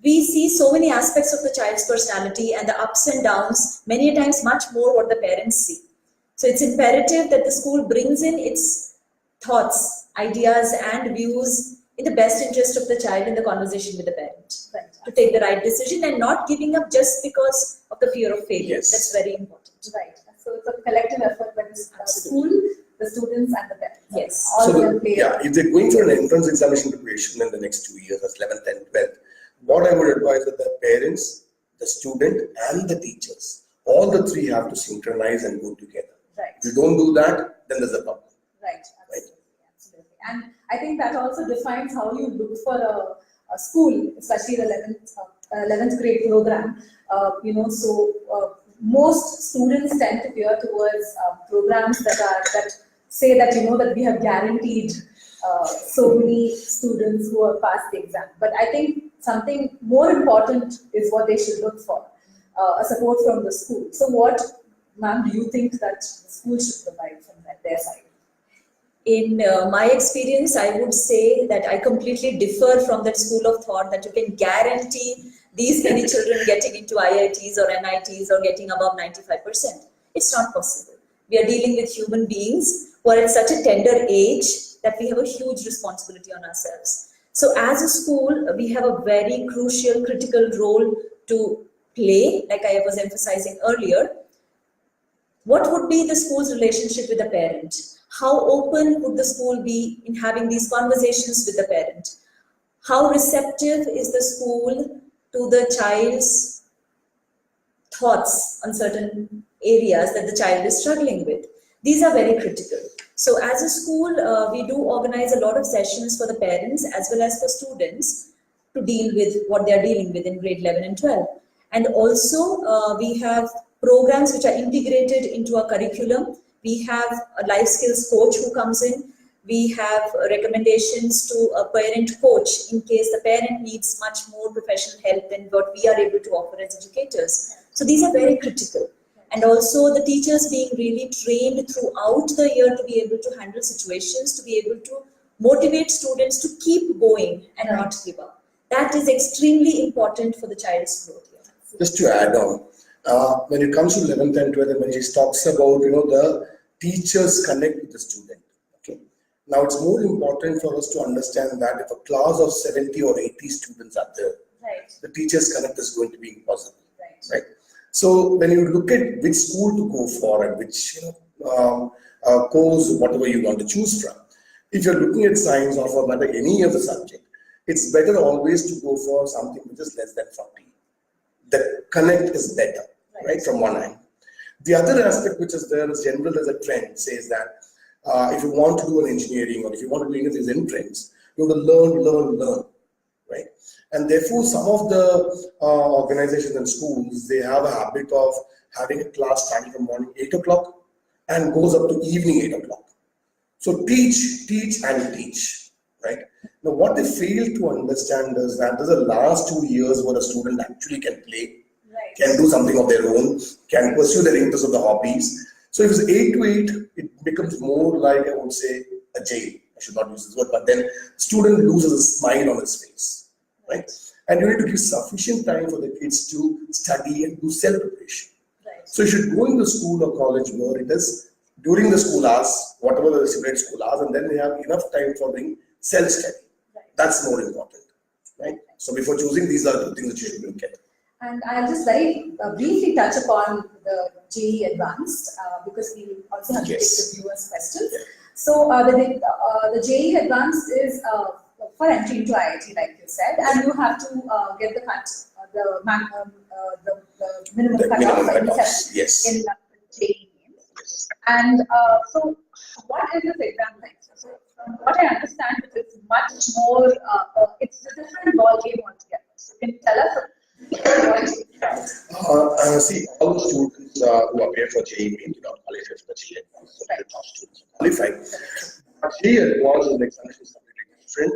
we see so many aspects of the child's personality and the ups and downs, many times much more what the parents see. So it's imperative that the school brings in its thoughts, ideas and views in the best interest of the child in the conversation with the parent. Right. To take the right decision and not giving up just because of the fear of failure. Yes. That's very important. Right. So it's a collective effort by the school, the students and the parents. Yes. All So, will play. if they're going for an entrance examination preparation in the next 2 years, that's 11th and 12th, what I would advise is the parents, the student, and the teachers, all the three have to synchronize and go together. Right. If you don't do that, then there's a problem. Right, absolutely. And I think that also defines how you look for a school, especially the 11th grade program. Most students tend to veer towards programs that say that that we have guaranteed so many students who have passed the exam. But I think something more important is what they should look for, a support from the school. So what, ma'am, do you think that the school should provide from their side? In my experience, I would say that I completely differ from that school of thought that you can guarantee these many children getting into IITs or NITs or getting above 95%. It's not possible. We are dealing with human beings who are at such a tender age that we have a huge responsibility on ourselves. So as a school, we have a very crucial, critical role to play, like I was emphasizing earlier. What would be the school's relationship with the parent? How open would the school be in having these conversations with the parent? How receptive is the school to the child's thoughts on certain areas that the child is struggling with? These are very critical. So as a school, we do organize a lot of sessions for the parents as well as for students to deal with what they are dealing with in grade 11 and 12. And also we have programs which are integrated into our curriculum. We have a life skills coach who comes in. We have recommendations to a parent coach in case the parent needs much more professional help than what we are able to offer as educators. So these are very critical. And also the teachers being really trained throughout the year to be able to handle situations, to be able to motivate students to keep going and not give up. That is extremely important for the child's growth here. Just to add on, when it comes to 11th and 12th, and when she talks about the teachers connect with the student. Okay. Now it's more important for us to understand that if a class of 70 or 80 students are there, Right. the teachers connect is going to be impossible. Right. Right. So when you look at which school to go for and which course, whatever you want to choose from, if you're looking at science or for matter any other subject, it's better always to go for something which is less than 40. The connect is better, right, from one hand. The other aspect which is there is general as a trend says that if you want to do an engineering or if you want to do anything in trends, you have to learn, right? And therefore, some of the organizations and schools, they have a habit of having a class starting from morning 8 o'clock and goes up to evening 8 o'clock. So teach, right? Now, what they fail to understand is that there's the last 2 years where a student actually can play, Right. can do something of their own, can pursue their interest of the hobbies. So if it's 8 to 8, it becomes more like, I would say, a jail. I should not use this word, but then student loses a smile on his face, right? And you need to give sufficient time for the kids to study and do self-preparation. Right. So you should go into school or college where it is during the school hours, whatever the separate school hours, and then they have enough time for doing self-study. Right. That's more important, right? So before choosing, these are the things that you should look at. And I'll just very briefly touch upon the JEE Advanced because we also have to take Yes. the viewers' questions. So the JEE Advanced is for entry into IIT, like you said, and you have to get the minimum The cutoff minimum in cutoffs, yes. in JEE. And so, what is this exam like? So, from what I understand, it's much more. It's a different ball game altogether. So, can you tell us what it is? See, all the students who appear for JEE Main do not qualify for the JEE Advanced. So the top students are qualified. JEE Advanced is an examination completely different.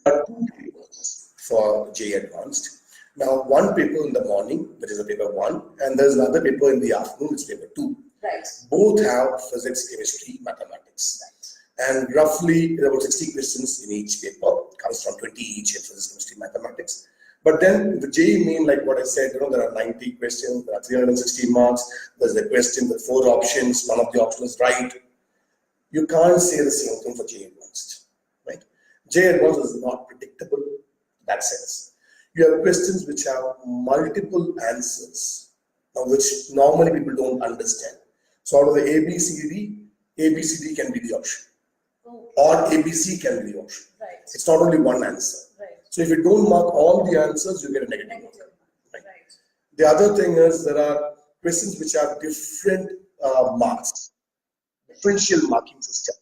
There are 2 papers for JEE Advanced. Now, one paper in the morning, that is a paper 1, and there's another paper in the afternoon, it's paper 2. Right. Both have physics, chemistry, mathematics. And roughly about 60 questions in each paper, comes from 20 each in physics, chemistry, mathematics. But then the JEE Main, like what I said, there are 90 questions, there are 360 marks, there's a question with 4 options, one of the options is right. You can't say the same thing for JEE Advanced, right? JEE Advanced is not predictable in that sense. You have questions which have multiple answers, which normally people don't understand. So out of the A, B, C, D, ABCD can be the option, Oh, or ABC can be the option. right, It's not only one answer. right. So if you don't mark all the answers, you get a negative mark. Negative. Right. Right. The other thing is there are questions which have different marks, differential marking system.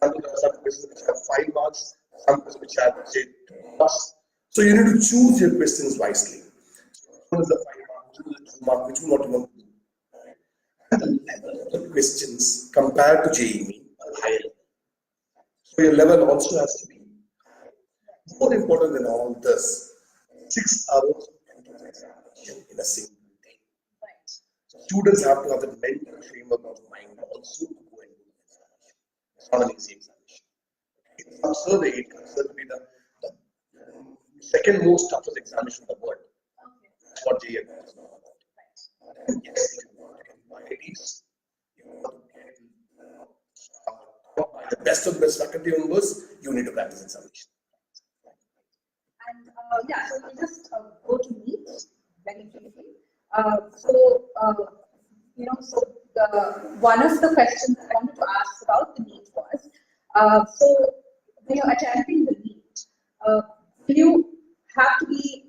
There are some questions which have 5 marks, some questions which have, say, 2 marks. So you need to choose your questions wisely. What is the 5 mark, which is the 2 mark, which one what you want to do. And the level of the questions compared to JEE are higher. So your level also has to be high. More important than all this, 6 hours of examination in a single day. Right. Students have to have the mental framework of mind also to go and do the examination. It's not an easy examination. In some survey, it considered to be the second most toughest examination in the world. Okay. That's what JEE is all about. Right. And yes, if you want to get IITs, you want to get the best of the best faculty members, you need to practice examination. And yeah, so we'll just go to NEET very briefly. So one of the questions I wanted to ask about the NEET was, so when you're attempting the NEET, will you have to be,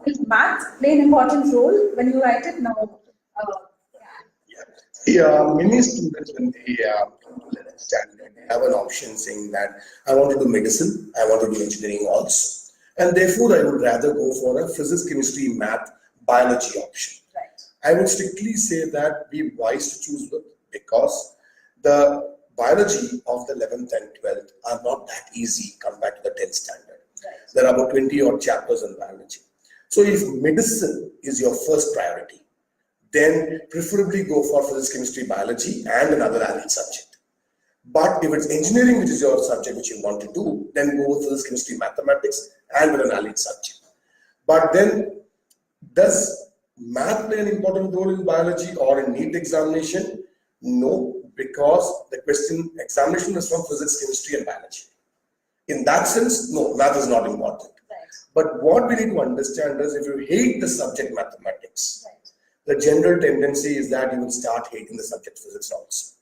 will maths play an important role when you write it? No. Many students, when they come to the next standard, they have an option saying that I want to do medicine, I want to do engineering also. And therefore, I would rather go for a physics, chemistry, math, biology option. Right. I would strictly say that be wise to choose both, because the biology of the 11th and 12th are not that easy compared to the 10th standard. Right. There are about 20 odd chapters in biology. So if medicine is your first priority, then preferably go for physics, chemistry, biology and another allied subject. But if it's engineering, which is your subject which you want to do, then go with physics, chemistry, mathematics and with an allied subject. But then, does math play an important role in biology or in NEET examination? No, because the examination is from physics, chemistry and biology. In that sense, no, math is not important. Right. But what we need to understand is if you hate the subject mathematics, Right. the general tendency is that you will start hating the subject physics also.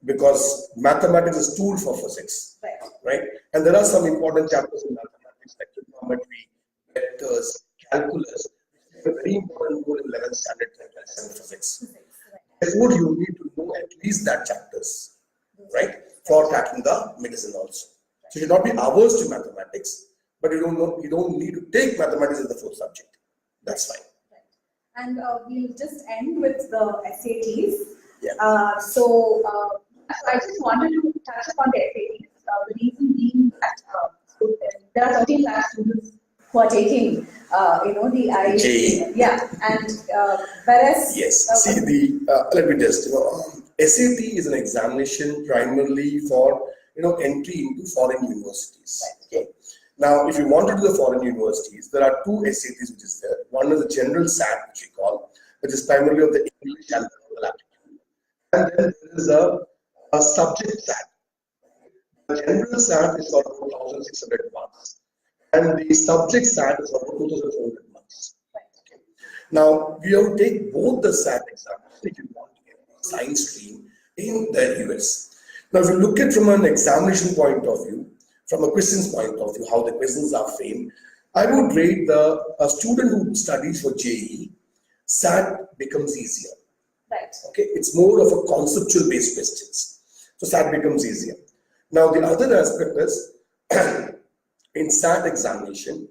Because mathematics is a tool for physics, right? And there are some important chapters in mathematics like trigonometry, vectors, calculus, which are very important role in 11th standard and physics. Therefore, you need to know at least that chapters, right? For cracking the medicine also. So you should not be averse to mathematics, but you don't need to take mathematics as the fourth subject. That's fine. And we'll just end with the SATs. Yeah. So I just wanted to touch upon the SATs. The reason being that there are 13 lakh students who are taking, the JEE. Yeah, and whereas Yes. See, let me just, SAT is an examination primarily for, entry into foreign universities. Okay. Now, if you want to do the foreign universities, there are 2 SATs which is there. One is the general SAT, which we call, which is primarily of the English and the aptitude. And then there is a subject SAT. The general SAT is for 4,600 marks, and the subject SAT is for 2,400 marks. Okay. Now, we have to take both the SAT exams if you want to get a science stream in the US. Now, if you look at from an examination point of view, from a questions point of view, how the questions are framed, I would rate a student who studies for JEE, SAT becomes easier. Right. Okay, it's more of a conceptual based questions. So SAT becomes easier. Now, the other aspect is in SAT examination,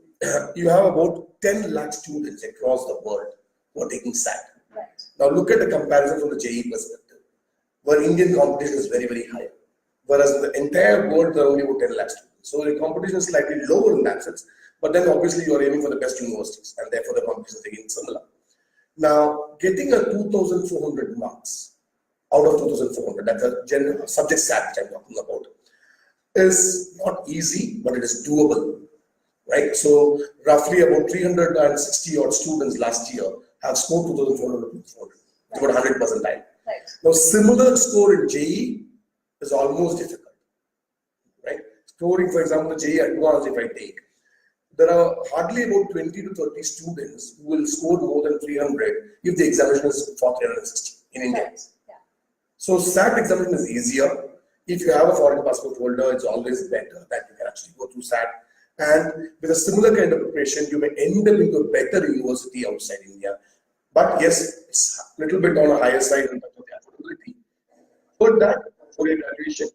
you have about 10 lakh students across the world who are taking SAT. Right. Now, look at the comparison from the JEE perspective, where Indian competition is very, very high. Whereas in the entire world, there are only about 10 lakh students. So the competition is slightly lower in that sense, but then obviously you are aiming for the best universities, and therefore the competition is again similar. Now, getting a 2,400 marks out of 2,400, that's a general subject SAT which I'm talking about, is not easy, but it is doable, right? So roughly about 360 odd students last year have scored 2,400 to 400. It's about 100 percentile. Right. Now, similar score in JEE is almost difficult, right? Scoring, for example, the JEE Advanced, if I take, there are hardly about 20 to 30 students who will score more than 300 if the examination is for 360 in India. Right. Yeah. So SAT examination is easier. If you have a foreign passport holder, it's always better that you can actually go through SAT. And with a similar kind of preparation, you may end up into a better university outside India. But yes, it's a little bit on a higher side in terms of the affordability. For that, for your graduation,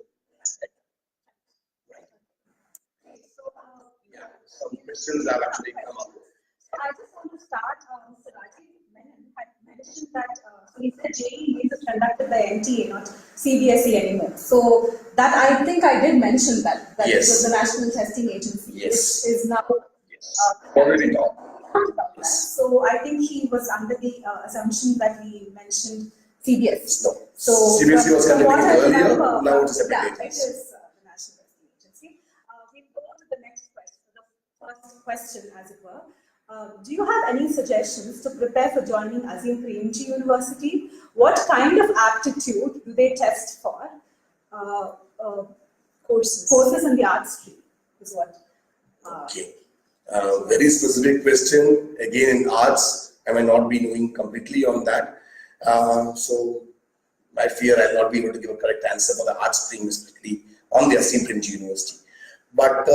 yeah, some questions have actually come up. So I just want to start, Mr. Rajiv Menon had mentioned that, so he said JEE Mains is conducted by NTA, not CBSE anymore. So that I think I did mention that it Yes. was the National Testing Agency, Yes. which is now Yes. Already talked. about that. So I think he was under the assumption that we mentioned CBSE. No. So CBSE was from what conducting I earlier, remember, now it's a separate yeah, agency. it is the National Testing Agency. We'll go on to the next question, the first question, as it were. Do you have any suggestions to prepare for joining Azim Premji University? What kind of aptitude do they test for? Courses in the arts stream is what. Okay. Very specific question. Again, in arts, I may not be knowing completely on that. So I fear I'll not be able to give a correct answer for the arts stream, specifically on the Azim Premji University. But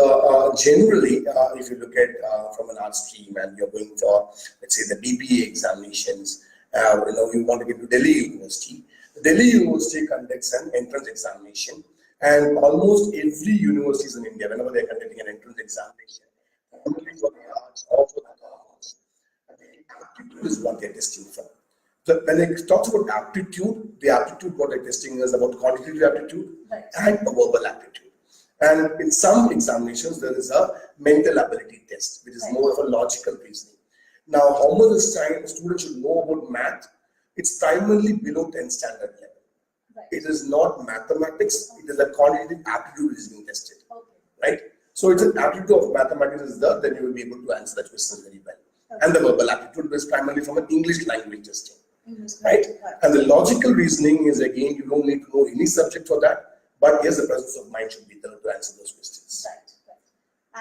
generally, if you look at from an arts stream and you're going for, let's say, the BBA examinations, you want to get to Delhi University. Delhi University conducts an entrance examination, and almost every universities in India, whenever they're conducting an entrance examination, only for the arts or for the commerce, aptitude is what they're testing for. So when it talks about aptitude, the aptitude what they're testing is about quantitative aptitude and a verbal aptitude. And in some examinations, there is a mental ability test, which is more of a logical reasoning. Now, how much this time a student should know about math? It's primarily below 10 standard level. It is not mathematics, it is a quantitative aptitude which is being tested. Right? So it's an aptitude of mathematics is there, then you will be able to answer that question very well. And the verbal aptitude is primarily from an English language testing. Right? And the logical reasoning is, again, you don't need to know any subject for that. But yes, the presence of mind should be there to answer those questions. Right.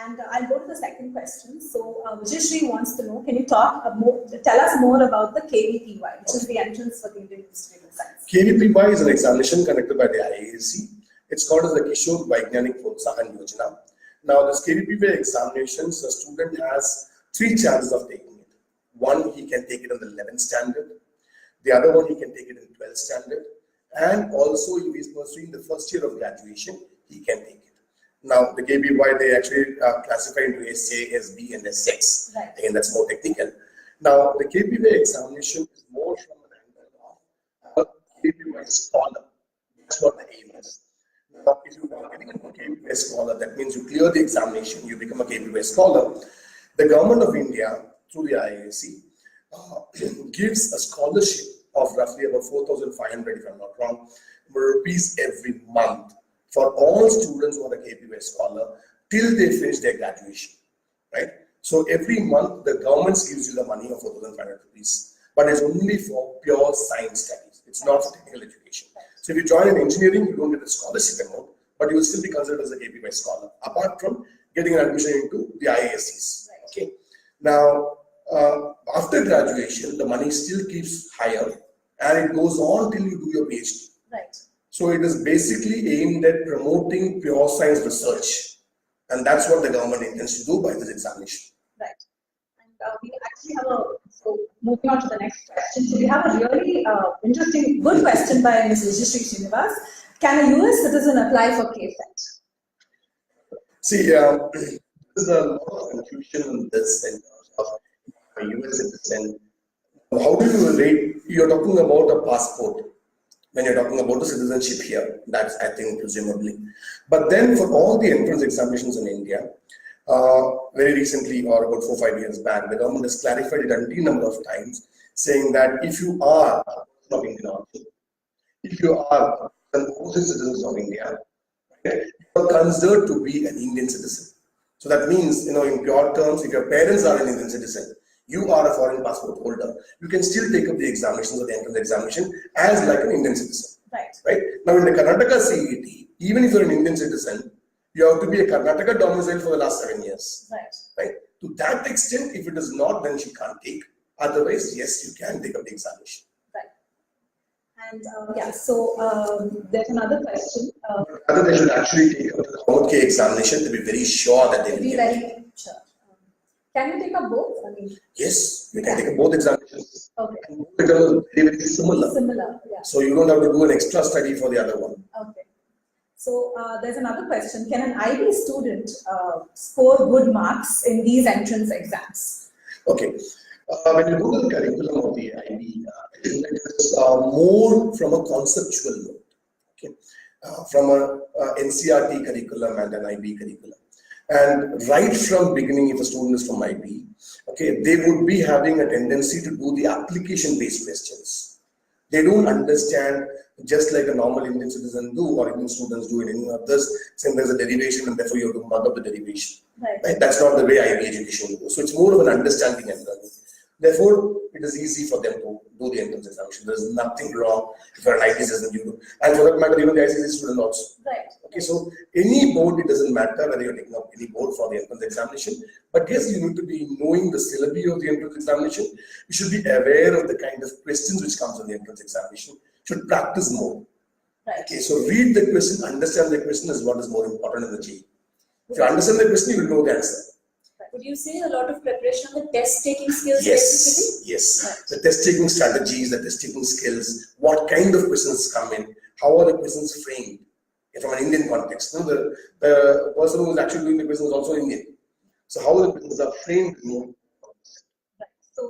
And I'll go to the second question. So Vijayashree wants to know, can you tell us more about the KVPY, which is the entrance for the Indian Institute of Science? KVPY is an examination conducted by the IISc. It's called as the Kishore Vaigyanik Protsahan Yojana. Now, this KVPY examinations, the student has 3 chances of taking it. One, he can take it in the 11th standard. The other one, he can take it in 12th standard. And also, if he is pursuing the first year of graduation, he can take it. Now, the KVPY, they actually classify into SA, SB, and S6. Right. Again, that's more technical. Now, the KVPY examination is more from an angle of a KVPY scholar. That's what the aim is. Now, if you are getting a KVPY scholar, that means you clear the examination, you become a KVPY scholar. The government of India, through the IISc, gives a scholarship of roughly about 4,500, if I'm not wrong, rupees every month for all students who are a KVPY scholar till they finish their graduation, right? So every month the government gives you the money of 4,500 rupees, but it's only for pure science studies. It's not for technical education. So if you join in engineering, you don't get the scholarship amount, but you will still be considered as a KVPY scholar, apart from getting an admission into the IIScs. Okay. Now, after graduation, the money still keeps higher, and it goes on till you do your PhD. Right. So it is basically aimed at promoting pure science research, and that's what the government intends to do by this examination. Right. And we actually have so moving on to the next question. So we have a really interesting, good question by Ms. Vijayashree Srinivas. Can a US citizen apply for KSET? See, there's a lot of confusion in this in terms of a US citizen. How do you rate? You're talking about a passport when you're talking about the citizenship here. That's, I think, presumably. But then for all the entrance examinations in India, very recently, or about 4 or 5 years back, the government has clarified it a number of times, saying that if you are of Indian origin, if you are an overseas citizen of India, okay, you are considered to be an Indian citizen. So that means, in pure terms, if your parents are an Indian citizen, you are a foreign passport holder, you can still take up the examinations or the entrance examination as like an Indian citizen. Right? Now, in the Karnataka CET, even if you're an Indian citizen, you have to be a Karnataka domicile for the last 7 years. Right? To that extent, if it is not, then she can't take. Otherwise, yes, you can take up the examination. Right. And there's another question. Rather, they should actually take up the Common K examination to be very sure that they will Be get it. very sure. Can you take up both? I mean, Yes, you can take up both examinations. okay. And both exams are very, very similar. Similar, yeah. So you don't have to do an extra study for the other one. Okay. So there's another question. Can an IB student score good marks in these entrance exams? Okay. When you go to the curriculum of the IB, it is more from a conceptual note. Okay. From a NCRT curriculum and an IB curriculum. And right from beginning, if a student is from IB, okay, they would be having a tendency to do the application-based questions. They don't understand just like a normal Indian citizen do, or Indian students do in any others, saying there's a derivation and therefore you have to mug up the derivation. Right. That's not the way IB education goes. So it's more of an understanding and learning. Therefore, it is easy for them to do the entrance examination. There is nothing wrong if you're an IB citizen, you do. And for that matter, even the ICSE student also. Right. Okay, so any board, it doesn't matter whether you're taking up any board for the entrance examination. But yes, you need to be knowing the syllabi of the entrance examination. You should be aware of the kind of questions which comes on the entrance examination. You should practice more. Right. Okay, so read the question, understand the question is what is more important in the JEE. If you understand the question, you will know the answer. Would you say a lot of preparation on the test-taking skills Yes, basically? yes. Right. The test-taking strategies, the test-taking skills, what kind of questions come in, how are the questions framed from an Indian context. You know, the person who is actually doing the questions is also Indian. So how the questions are framed is more. Right. So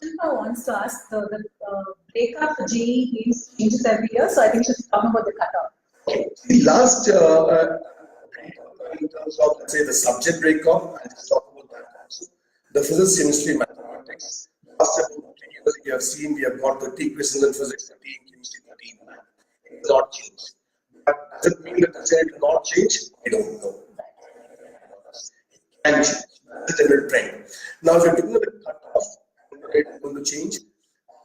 Shilpa wants to ask the breakup for JEE changes every year. So I think she's talking about the cutoff. Okay. The last in terms of, let's say, the subject breakup, and just talk about that also. The physics, chemistry, mathematics. Last about 20 years, we have seen we have got 30 questions in physics, 30 in chemistry, 30 in math. It will not change. But does it mean that the result will not change? I don't know. It can change. That's the general trend. Now, if you're looking at the cutoff, it's going to change.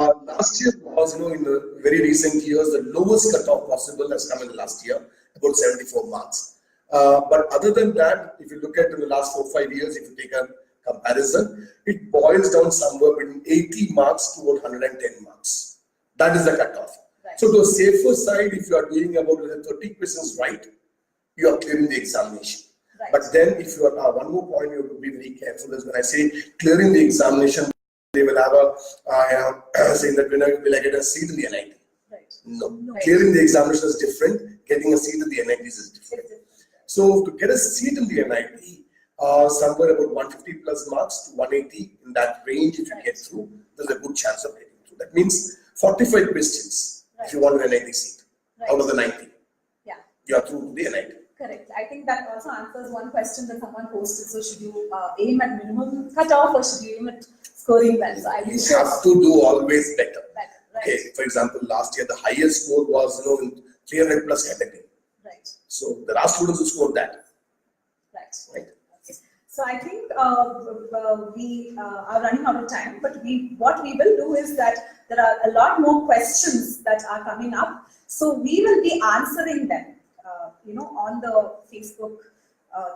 Last year was, in the very recent years, the lowest cutoff possible has come in the last year, about 74 marks. But other than that, if you look at in the last 4 or 5 years, if you take a comparison, it boils down somewhere between 80 marks to about 110 marks. That is the cutoff. Right. So to a safer side, if you are doing about 30 questions right, you are clearing the examination. Right. But then if you are, one more point you have to be very careful is when I say clearing the examination, they will have a saying that will I get a seat in the NIT? Right. No. Right. Clearing the examination is different, getting a seat in the NITs is different. So to get a seat in the NIT, somewhere about 150 plus marks to 180 in that range, if you get through, there's a good chance of getting through. That means 45 questions if you want an NIT seat out of the 90. Yeah. You are through to the NIT. Correct. I think that also answers one question that someone posted. So should you aim at minimum cutoff or should you aim at scoring well? So I You have to do always better. Right. Okay. For example, last year the highest score was in 300 plus category. Right. So there are students who scored that. Right. Right. Okay. So I think we are running out of time, but what we will do is that there are a lot more questions that are coming up. So we will be answering them, on the Facebook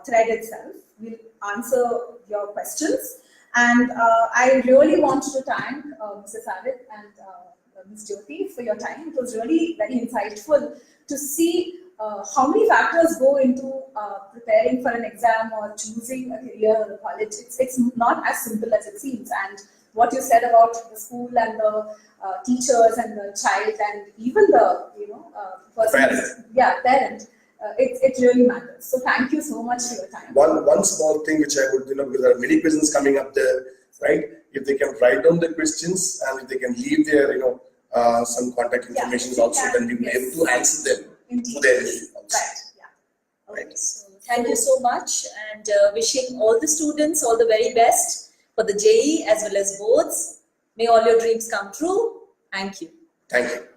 thread itself. We'll answer your questions. And I really want to thank Mr. Savit and Ms. Jyoti for your time. It was really very insightful to see how many factors go into preparing for an exam or choosing a career or a college. It's not as simple as it seems. And what you said about the school and the teachers and the child and even the person, parent. It really matters. So thank you so much for your time. One small thing which I would, because there are many questions coming up there, right? If they can write down the questions and if they can leave their, some contact information also, then we will be able to answer them to their response. Right. Yeah. Okay. Right. So thank you so much, and wishing all the students all the very best for the JEE as well as boards. May all your dreams come true. Thank you. Thank you.